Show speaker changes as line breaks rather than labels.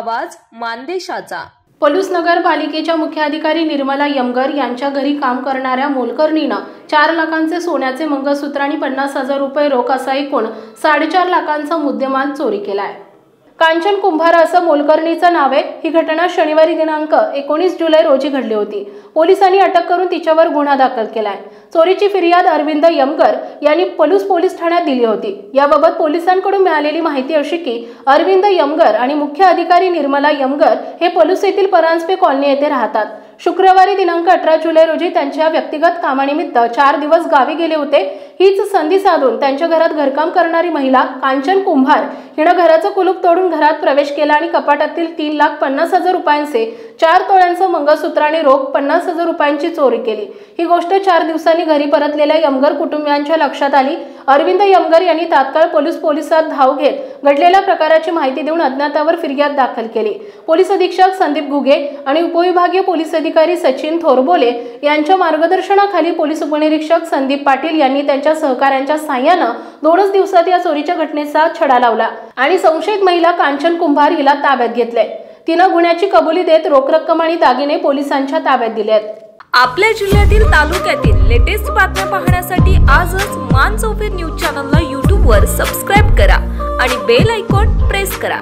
आवाज मानदेशाचा।
पलूस नगरपालिकेच्या मुख्याधिकारी निर्मला यमगर यांच्या घरी काम करणाऱ्या मोलकरणीनं 4 लाखांचे सोन्याचे मंगळसूत्र आणि 50,000 रुपये रोख असा एकूण 4.5 लाखांचा मुद्देमाल चोरी केलाय। कांचन कुंभार असं मोलकरणीचं नाव आहे। ही घटना शनिवारी दिनांक 19 जुलै रोजी घडली होती। पोलिसांनी अटक करून तिच्यावर गुन्हा दाखल केलाय। चोरीची फिर्याद अरविंद यमगर यांनी पलूस पोलीस ठाण्यात दिली होती। याबाबत पोलिसांकडून मिळालेली माहिती अशी की अरविंद यमगर आणि मुख्य अधिकारी निर्मला यमगर हे पलूस येथील परांजपे कॉलनी येथे राहतात। शुक्रवारी दिनांक 18 जुलै रोजी त्यांच्या व्यक्तिगत कामानिमित्त 4 दिवस गावी गेले होते। हीच संधी साधून त्यांच्या घरात घरकाम करणारी महिला कांचन कुंभार हिने घराचं कुलूप तोडून घरात प्रवेश केला आणि कपाटातील 3,50,000 रुपयांचे 4 तोळ्यांचं मंगळसूत्र आणि रोख 50,000 रुपयांची चोरी केली। ही गोष्ट 4 दिवसांनी घरी परतलेल्या यमगर कुटुंबियांच्या लक्षात आली। अरविंद यमगर यांनी तात्काळ पोलिसात धाव घेत घडलेल्या प्रकाराची माहिती देऊन अज्ञातावर फिर्याद दाखल केली। पोलीस अधीक्षक संदीप घुगे आणि उपविभागीय पोलीस अधिकारी सचिन थोरबोले यांच्या मार्गदर्शनाखाली पोलीस उपनिरीक्षक संदीप पाटील यांनी त्यांच्या सहकाऱ्यांच्या साहाय्याने 2 दिवसात या चोरीच्या घटनेचा छडा लावला आणि संशयित महिला कांचन कुंभार हिला ताब्यात घेतले। तिने गुन्ह्याची कबुली देत रोख रक्कम आणि दागिने पोलिसांच्या ताब्यात दिले आहेत।
आपल्या जिल्ह्यातील तालुक्यातील लेटेस्ट बातम्या पाहण्यासाठी आजच मान चौफेर न्यूज चॅनलला YouTube वर सबस्क्राइब करा आणि बेल आयकॉन प्रेस करा।